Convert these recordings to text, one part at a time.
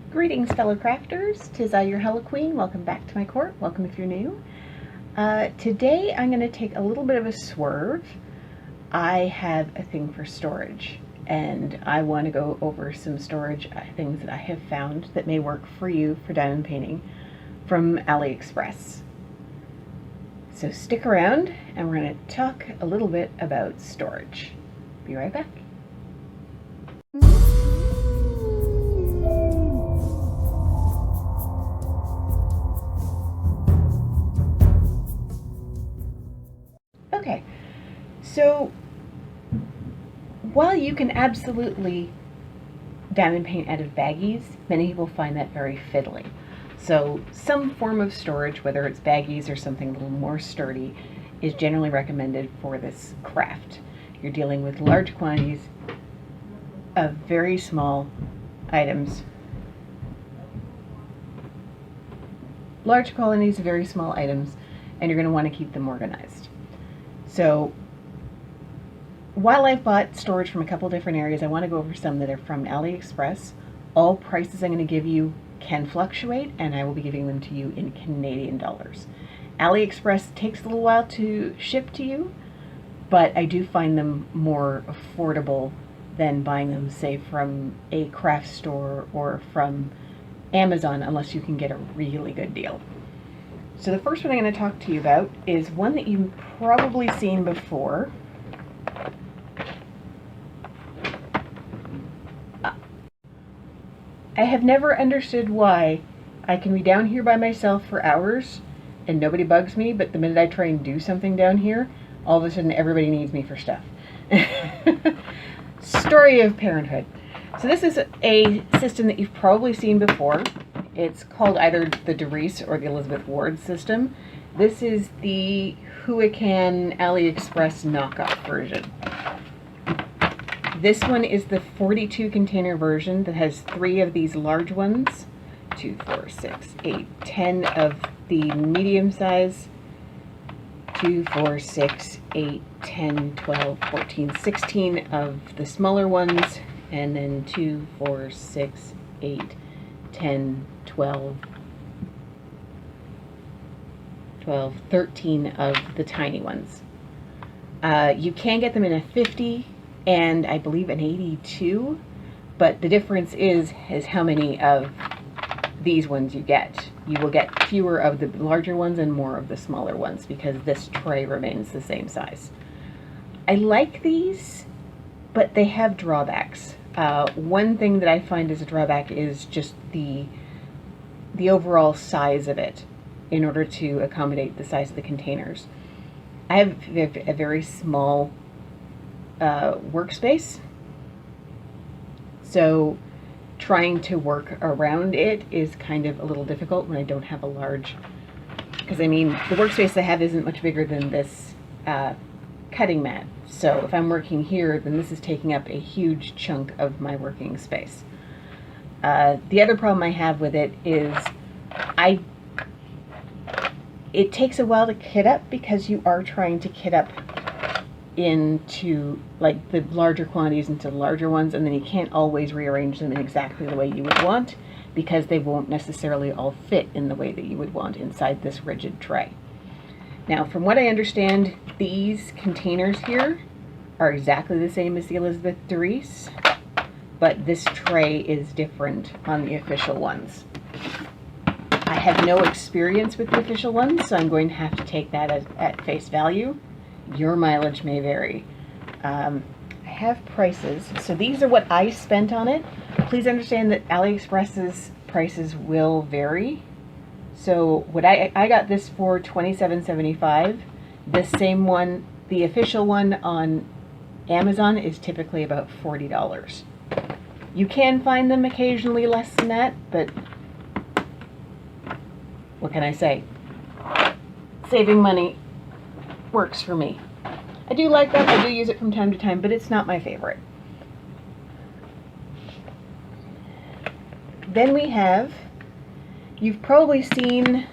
Greetings, fellow crafters. 'Tis I, your Hello Queen. Welcome back to my court. Welcome if you're new. Today I'm going to take a little bit of a swerve. I have a thing for storage, and I want to go over some storage things that I have found that may work for you for diamond painting from AliExpress. So stick around, and we're going to talk a little bit about storage. Be right back. Okay, so while you can absolutely diamond paint out of baggies, many people find that very fiddly. So some form of storage, whether it's baggies or something a little more sturdy, is generally recommended for this craft. You're dealing with large quantities of very small items. Large quantities of very small items, and you're going to want to keep them organized. So while I've bought storage from a couple different areas, I want to go over some that are from AliExpress. All prices I'm going to give you can fluctuate, and I will be giving them to you in Canadian dollars. AliExpress takes a little while to ship to you, but I do find them more affordable than buying them, say, from a craft store or from Amazon, unless you can get a really good deal. So the first one I'm going to talk to you about is one that you've probably seen before. I have never understood why I can be down here by myself for hours and nobody bugs me, but the minute I try and do something down here, all of a sudden everybody needs me for stuff. Story of parenthood. So this is a system that you've probably seen before. It's called either the Doris or the Elizabeth Ward system. This is the Huican AliExpress knockoff version. This one is the 42 container version that has 3 of these large ones. 2, 4, 6, 8, 10 of the medium size. 2, 4, 6, 8, 10, 12, 14, 16 of the smaller ones. And then 2, 4, 6, 8, 10, 12, 13 of the tiny ones. You can get them in a 50 and I believe an 82, but the difference is how many of these ones you get. You will get fewer of the larger ones and more of the smaller ones because this tray remains the same size. I like these, but they have drawbacks. One thing that I find as a drawback is just the overall size of it in order to accommodate the size of the containers. I have a very small workspace, so trying to work around it is kind of a little difficult when I don't have a large, because I mean the workspace I have isn't much bigger than this cutting mat. So if I'm working here, then this is taking up a huge chunk of my working space. The other problem I have with it is it takes a while to kit up because you are trying to kit up into like the larger quantities into the larger ones, and then you can't always rearrange them in exactly the way you would want because they won't necessarily all fit in the way that you would want inside this rigid tray. Now, from what I understand, these containers here are exactly the same as the Elizabeth Doris, but this tray is different on the official ones. I have no experience with the official ones, so I'm going to have to take that at face value. Your mileage may vary. I have prices. So these are what I spent on it. Please understand that AliExpress's prices will vary. So what I got this for $27.75. This same one, the official one on Amazon, is typically about $40. You can find them occasionally less than that, but what can I say? Saving money works for me. I do like that. I do use it from time to time, but it's not my favorite. Then we have, you've probably seen,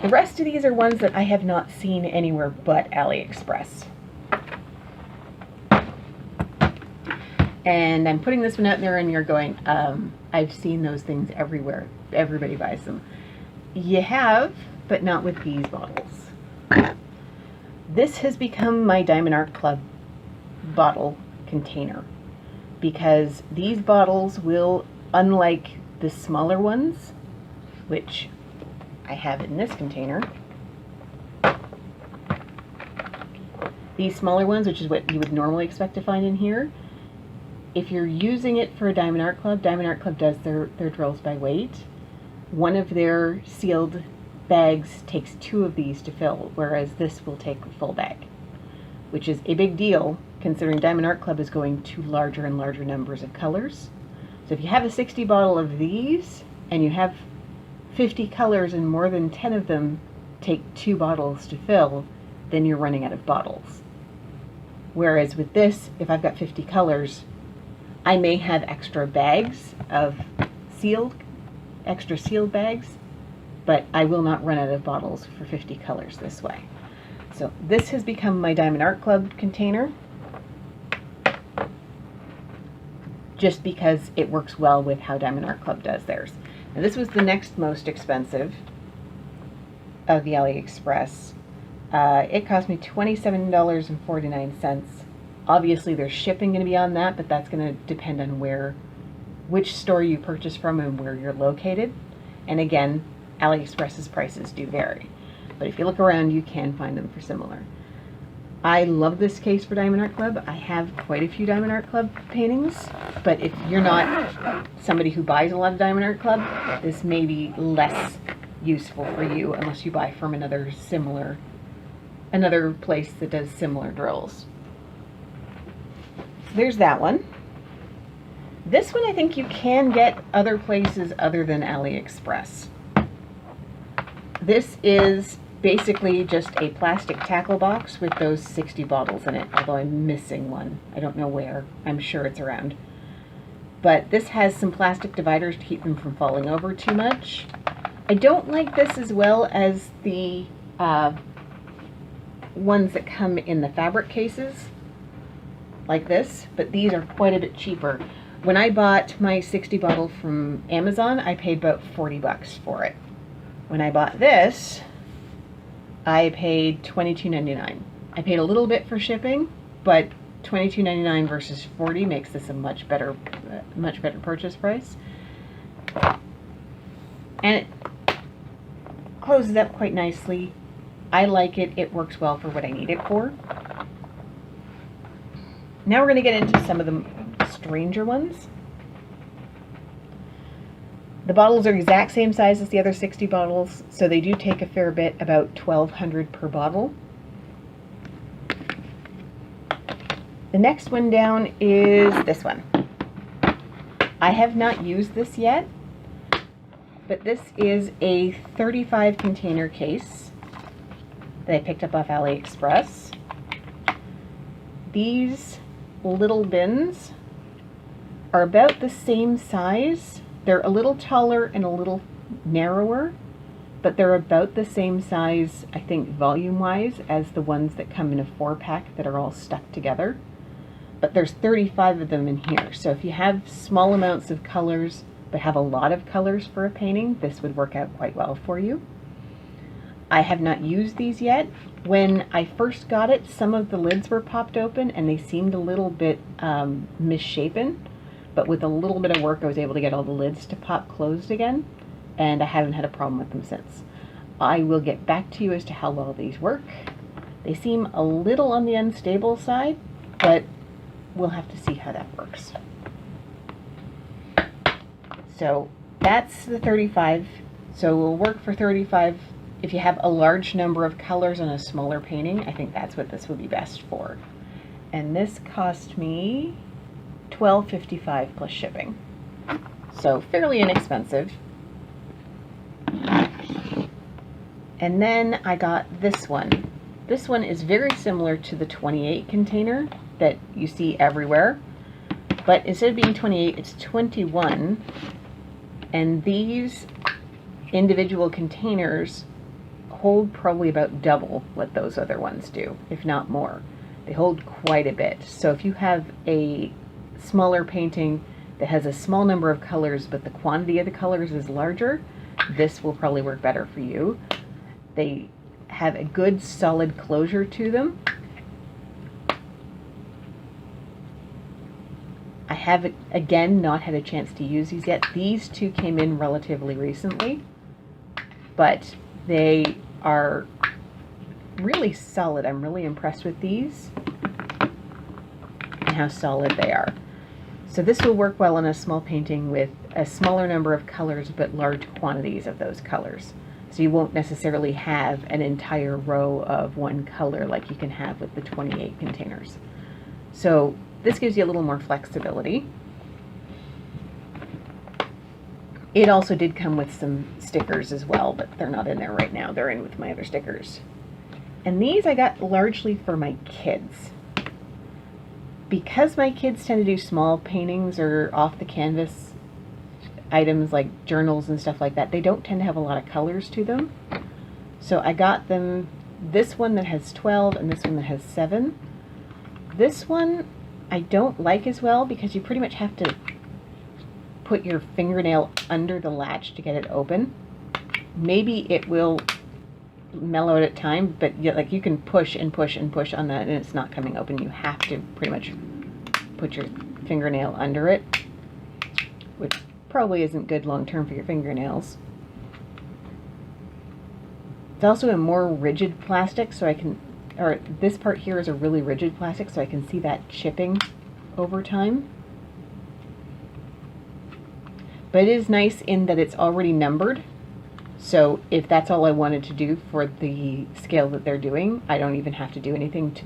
the rest of these are ones that I have not seen anywhere but AliExpress. And I'm putting this one out there and you're going, I've seen those things everywhere. Everybody buys them. You have, but not with these bottles. This has become my Diamond Art Club bottle container because these bottles will, unlike the smaller ones, which I have in this container, these smaller ones, which is what you would normally expect to find in here, if you're using it for a Diamond Art Club does their drills by weight. One of their sealed bags takes 2 of these to fill, whereas this will take a full bag, which is a big deal considering Diamond Art Club is going to larger and larger numbers of colors. So if you have a 60 bottle of these and you have 50 colors and more than 10 of them take 2 bottles to fill, then you're running out of bottles. Whereas with this, if I've got 50 colors, I may have extra bags of extra sealed bags, but I will not run out of bottles for 50 colors this way. So this has become my Diamond Art Club container just because it works well with how Diamond Art Club does theirs. And this was the next most expensive of the AliExpress. It cost me $27.49. Obviously there's shipping going to be on that, but that's going to depend on which store you purchase from and where you're located. And again, AliExpress's prices do vary. But if you look around, you can find them for similar. I love this case for Diamond Art Club. I have quite a few Diamond Art Club paintings, but if you're not somebody who buys a lot of Diamond Art Club, this may be less useful for you unless you buy from another place that does similar drills. There's that one. This one I think you can get other places other than AliExpress. This is basically just a plastic tackle box with those 60 bottles in it, although I'm missing one. I don't know where. I'm sure it's around. But this has some plastic dividers to keep them from falling over too much. I don't like this as well as the ones that come in the fabric cases, like this, but these are quite a bit cheaper. When I bought my 60 bottle from Amazon, I paid about 40 bucks for it. When I bought this, I paid $22.99. I paid a little bit for shipping, but $22.99 versus 40 makes this a much better purchase price. And it closes up quite nicely. I like it. It works well for what I need it for. Now we're going to get into some of the stranger ones. The bottles are exact same size as the other 60 bottles, so they do take a fair bit, about $1,200 per bottle. The next one down is this one. I have not used this yet, but this is a 35 container case that I picked up off AliExpress. These little bins are about the same size. They're a little taller and a little narrower, but they're about the same size, I think, volume-wise, as the ones that come in a 4-pack that are all stuck together. But there's 35 of them in here, so if you have small amounts of colors but have a lot of colors for a painting, this would work out quite well for you. I have not used these yet. When I first got it, some of the lids were popped open and they seemed a little bit misshapen, but with a little bit of work I was able to get all the lids to pop closed again, and I haven't had a problem with them since. I will get back to you as to how well these work. They seem a little on the unstable side, but we'll have to see how that works. So that's the 35. So we'll work for 35. If you have a large number of colors on a smaller painting, I think that's what this would be best for. And this cost me $12.55 plus shipping. So fairly inexpensive. And then I got this one. This one is very similar to the 28 container that you see everywhere, but instead of being 28, it's 21. And these individual containers hold probably about double what those other ones do, if not more. They hold quite a bit. So if you have a smaller painting that has a small number of colors, but the quantity of the colors is larger, this will probably work better for you. They have a good solid closure to them. I have, again, not had a chance to use these yet. These two came in relatively recently, but they are really solid. I'm really impressed with these and how solid they are. So this will work well in a small painting with a smaller number of colors but large quantities of those colors. So you won't necessarily have an entire row of one color like you can have with the 28 containers. So this gives you a little more flexibility. It also did come with some stickers as well, but they're not in there right now. They're in with my other stickers. And these I got largely for my kids. Because my kids tend to do small paintings or off the canvas items like journals and stuff like that, they don't tend to have a lot of colors to them. So I got them this one that has 12 and this one that has 7. This one I don't like as well because you pretty much have to put your fingernail under the latch to get it open. Maybe it will mellow at time, but like you can push and push and push on that and it's not coming open. You have to pretty much put your fingernail under it, which probably isn't good long term for your fingernails. It's also a more rigid plastic, so I can, or this part here is a really rigid plastic, so I can see that chipping over time. But it is nice in that it's already numbered. So if that's all I wanted to do for the scale that they're doing, I don't even have to do anything to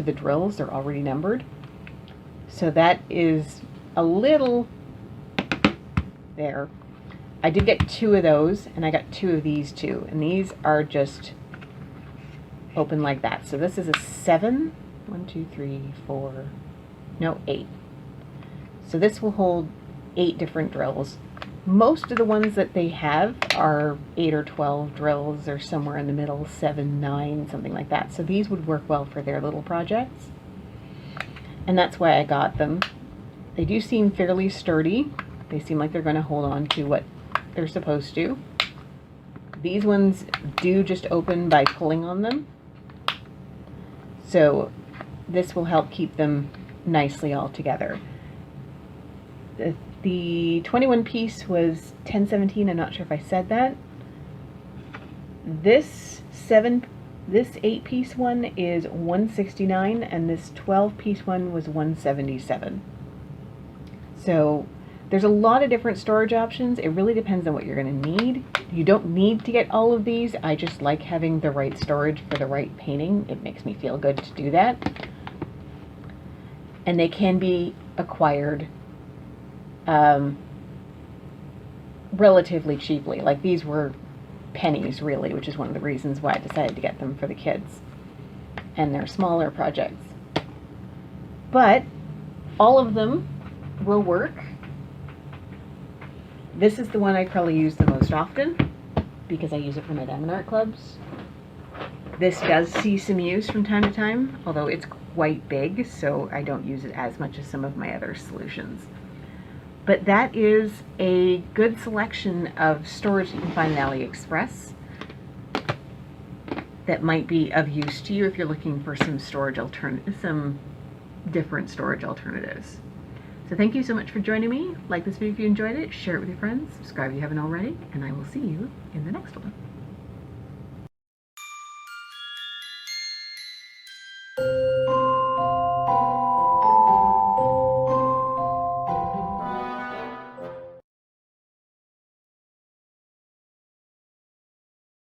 the drills. They're already numbered. So that is a little there. I did get 2 of those, and I got 2 of these too. And these are just open like that. So this is a 7. 1, 2, 3, 4, no, 8. So this will hold 8 different drills. Most of the ones that they have are 8 or 12 drills, or somewhere in the middle, 7, 9, something like that. So these would work well for their little projects. And that's why I got them. They do seem fairly sturdy. They seem like they're going to hold on to what they're supposed to. These ones do just open by pulling on them. So this will help keep them nicely all together. The 21 piece was $10.17. I'm not sure if I said that. This 8 piece one is $169, and this 12 piece one was $177. So there's a lot of different storage options. It really depends on what you're going to need. You don't need to get all of these. I just like having the right storage for the right painting. It makes me feel good to do that. And they can be acquired relatively cheaply. Like these were pennies really, which is one of the reasons why I decided to get them for the kids and their smaller projects. But all of them will work. This is the one I probably use the most often because I use it for my diamond art clubs. This does see some use from time to time, although it's quite big, so I don't use it as much as some of my other solutions. But that is a good selection of storage you can find at AliExpress that might be of use to you if you're looking for some different storage alternatives. So thank you so much for joining me. Like this video if you enjoyed it, share it with your friends, subscribe if you haven't already, and I will see you in the next one.